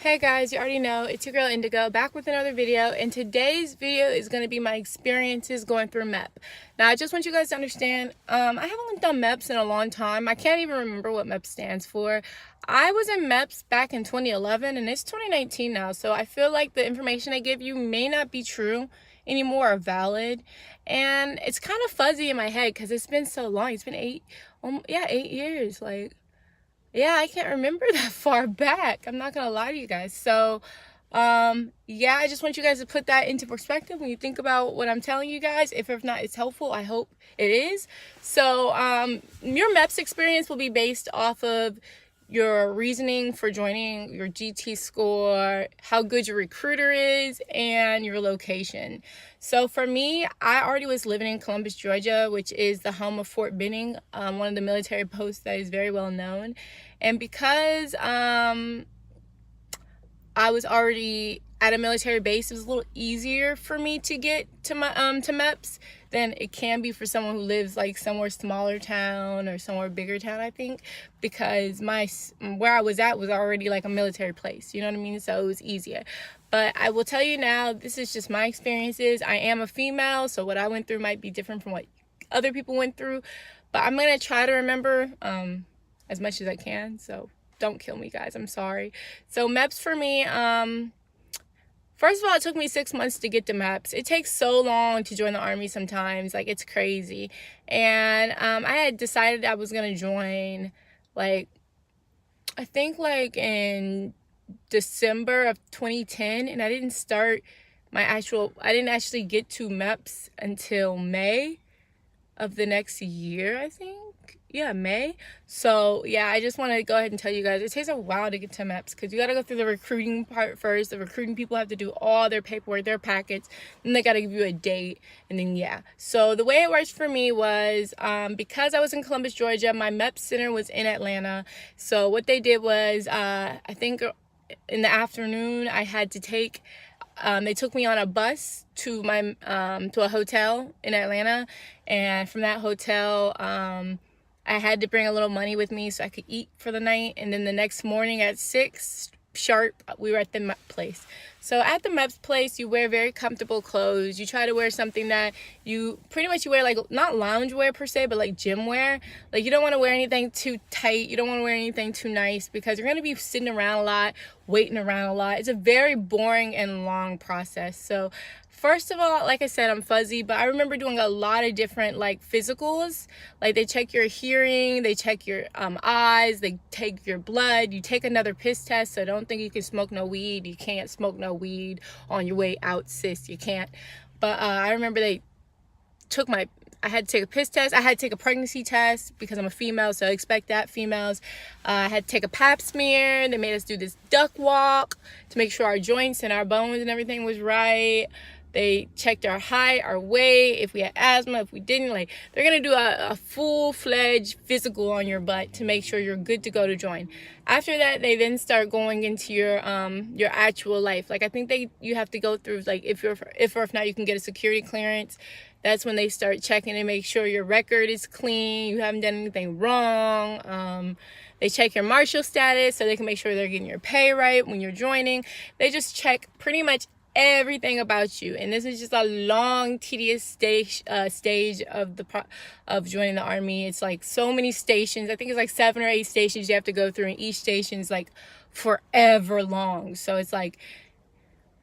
Hey guys, you already know, it's your girl Indigo back with another video, and today's video is going to be my experiences going through Mep. Now I just want you guys to understand, I haven't done Meps in a long time. I can't even remember what Mep stands for. I was in Meps back in 2011 and it's 2019 now, so I feel like the information I give you may not be true anymore or valid, and it's kind of fuzzy in my head because it's been so long. It's been 8 years. Yeah, I can't remember that far back. I'm not gonna lie to you guys. So, yeah, I just want you guys to put that into perspective when you think about what I'm telling you guys. If not, it's helpful. I hope it is. So, your MEPS experience will be based off of your reasoning for joining, your GT score, how good your recruiter is, and your location. So for me, I already was living in Columbus, Georgia, which is the home of Fort Benning, one of the military posts that is very well known. And because I was already at a military base, it was a little easier for me to get to my to MEPS than it can be for someone who lives like somewhere smaller town or somewhere bigger town, I think, because where I was at was already like a military place, you know what I mean? So it was easier. But I will tell you now, this is just my experiences. I am a female, so what I went through might be different from what other people went through, but I'm gonna try to remember as much as I can, so don't kill me, guys. I'm sorry. So MEPS for me, first of all, it took me 6 months to get to MEPS. It takes so long to join the Army sometimes. Like, it's crazy. And I had decided I was going to join, like, I think, like, in December of 2010. And I didn't actually get to MEPS until May of the next year, I think. Yeah, May. So yeah, I just want to go ahead and tell you guys, it takes a while to get to MEPS because you got to go through the recruiting part first. The recruiting people have to do all their paperwork, their packets, then they got to give you a date, and then yeah. So the way it works for me was because I was in Columbus, Georgia, my MEPS center was in Atlanta. So what they did was I think in the afternoon I had to take they took me on a bus to my to a hotel in Atlanta, and from that hotel I had to bring a little money with me so I could eat for the night. And then the next morning at 6 sharp, we were at the MEP place. So at the MEPS place, you wear very comfortable clothes. You try to wear something that you wear, like, not lounge wear per se, but like gym wear. Like, you don't want to wear anything too tight. You don't want to wear anything too nice because you're going to be sitting around a lot, waiting around a lot. It's a very boring and long process. So first of all, like I said, I'm fuzzy, but I remember doing a lot of different like physicals. Like, they check your hearing, they check your eyes, they take your blood, you take another piss test. So don't think you can smoke no weed. You can't smoke no weed on your way out, sis. You can't. But I remember I had to take a piss test. I had to take a pregnancy test because I'm a female, so expect that, females. I had to take a pap smear. They made us do this duck walk to make sure our joints and our bones and everything was right. They checked our height, our weight, if we had asthma, if we didn't. Like, they're going to do a full-fledged physical on your butt to make sure you're good to go to join. After that, they then start going into your actual life. Like, I think you have to go through, like, if not, you can get a security clearance. That's when they start checking to make sure your record is clean, you haven't done anything wrong. They check your marshal status so they can make sure they're getting your pay right when you're joining. They just check pretty much everything about you, and this is just a long, tedious stage of joining the Army. It's like so many stations. I think it's like 7 or 8 stations you have to go through, and each station is like forever long. So it's like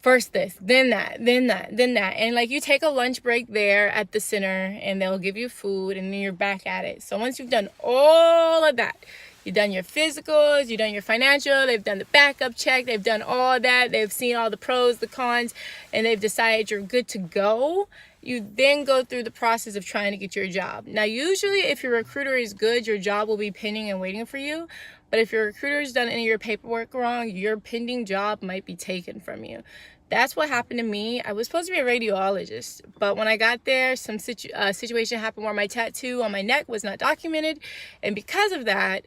first this, then that, then that, then that, and like you take a lunch break there at the center, and they'll give you food, and then you're back at it. So once you've done all of that, you've done your physicals, you've done your financial, they've done the backup check, they've done all that, they've seen all the pros, the cons, and they've decided you're good to go. You then go through the process of trying to get your job. Now, usually if your recruiter is good, your job will be pending and waiting for you. But if your recruiter has done any of your paperwork wrong, your pending job might be taken from you. That's what happened to me. I was supposed to be a radiologist, but when I got there, some situation happened where my tattoo on my neck was not documented, and because of that,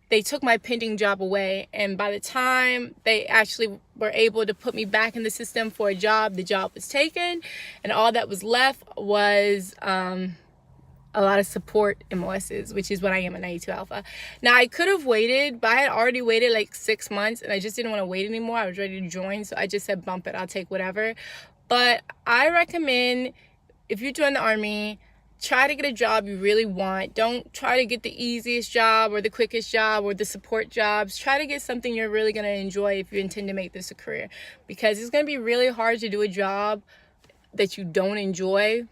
they took my pending job away. And by the time they actually were able to put me back in the system for a job, the job was taken, and all that was left was a lot of support MOSs, which is what I am at 92 Alpha. Now, I could have waited, but I had already waited like 6 months, and I just didn't want to wait anymore. I was ready to join, so I just said, bump it, I'll take whatever. But I recommend, if you join the Army, try to get a job you really want. Don't try to get the easiest job or the quickest job or the support jobs. Try to get something you're really going to enjoy if you intend to make this a career, because it's going to be really hard to do a job that you don't enjoy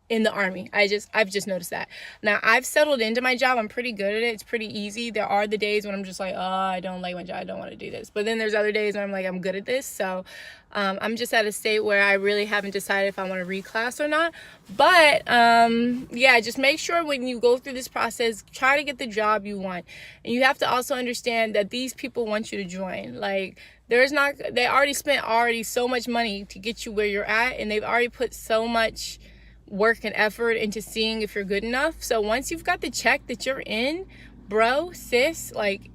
in the Army. I've just noticed that. Now, I've settled into my job. I'm pretty good at it. It's pretty easy. There are the days when I'm just like, oh, I don't like my job, I don't want to do this. But then there's other days when I'm like, I'm good at this. So I'm just at a state where I really haven't decided if I want to reclass or not. But yeah, just make sure when you go through this process, try to get the job you want. And you have to also understand that these people want you to join. Like, they already spent so much money to get you where you're at, and they've already put so much work and effort into seeing if you're good enough. So once you've got the check that you're in, bro, sis, like,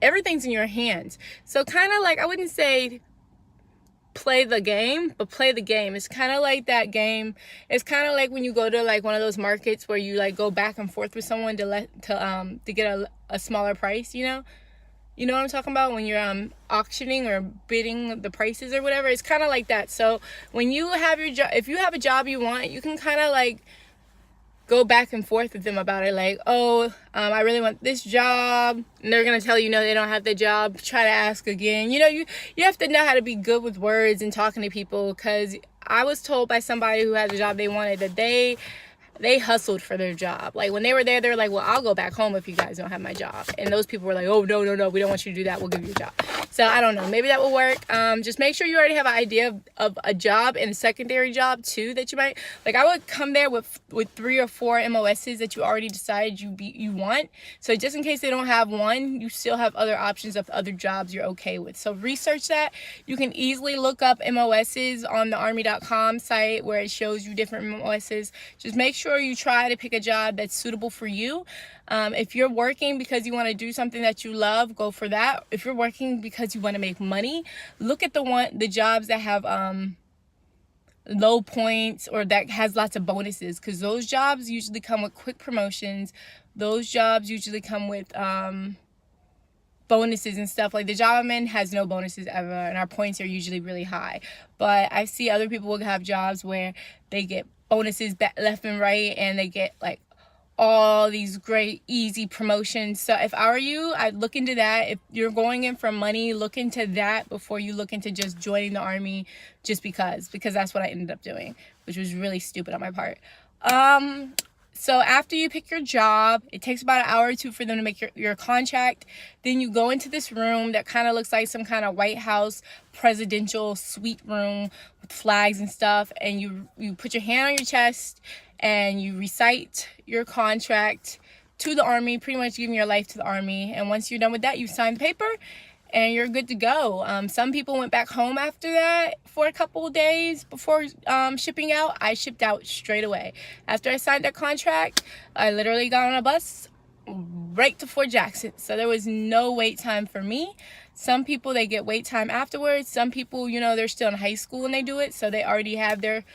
everything's in your hands. So kind of like, I wouldn't say play the game, but play the game. It's kind of like that game. It's kind of like when you go to like one of those markets where you like go back and forth with someone to get a smaller price, you know? You know what I'm talking about? When you're auctioning or bidding the prices or whatever. It's kind of like that. So when you have your job, if you have a job you want, you can kind of like go back and forth with them about it. Like, oh, I really want this job. And they're going to tell you, no, they don't have the job. Try to ask again. You know, you have to know how to be good with words and talking to people, because I was told by somebody who had the job they wanted that they hustled for their job. Like, when they were there, they were like, well, I'll go back home if you guys don't have my job. And those people were like, oh, no, we don't want you to do that. We'll give you a job. So I don't know. Maybe that will work. Just make sure you already have an idea of a job and a secondary job too that you might, like, I would come there with 3 or 4 MOSs that you already decided you want. So just in case they don't have one, you still have other options of other jobs you're okay with. So research that. You can easily look up MOSs on the army.com site where it shows you different MOSs. Just make sure you try to pick a job that's suitable for you. If you're working because you want to do something that you love, go for that. If you're working because you want to make money, look at the jobs that have low points or that has lots of bonuses, because those jobs usually come with quick promotions. Those jobs usually come with bonuses and stuff. Like, the job I'm in has no bonuses ever, and our points are usually really high. But I see other people will have jobs where they get bonuses left and right, and they get like all these great easy promotions. So if I were you, I'd look into that. If you're going in for money, look into that before you look into just joining the Army just because that's what I ended up doing, which was really stupid on my part. So after you pick your job, it takes about an hour or two for them to make your contract. Then you go into this room that kind of looks like some kind of White House presidential suite room with flags and stuff. And you put your hand on your chest and you recite your contract to the Army, pretty much giving your life to the Army. And once you're done with that, you sign the paper and you're good to go. Some people went back home after that for a couple of days before shipping out. I shipped out straight away. After I signed that contract, I literally got on a bus right to Fort Jackson. So there was no wait time for me. Some people, they get wait time afterwards. Some people, you know, they're still in high school when they do it, so they already have their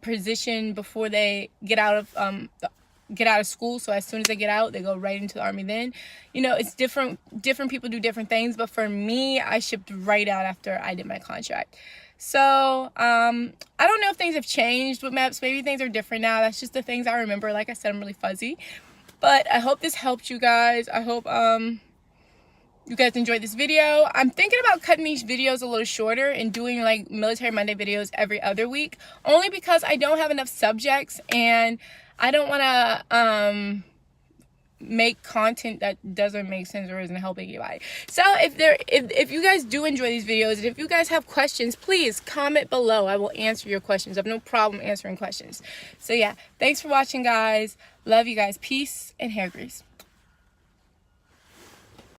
position before they get out of school. So as soon as they get out, they go right into the Army then. You know, it's different people do different things, but for me, I shipped right out after I did my contract. So I don't know if things have changed with Meps. Maybe things are different now. That's just the things I remember. Like I said, I'm really fuzzy, but I hope this helped you guys. I hope you guys enjoyed this video. I'm thinking about cutting these videos a little shorter and doing like Military Monday videos every other week, only because I don't have enough subjects and I don't want to make content that doesn't make sense or isn't helping anybody. So if you guys do enjoy these videos, and if you guys have questions, please comment below. I will answer your questions. I have no problem answering questions. So yeah, thanks for watching, guys. Love you guys. Peace and hair grease.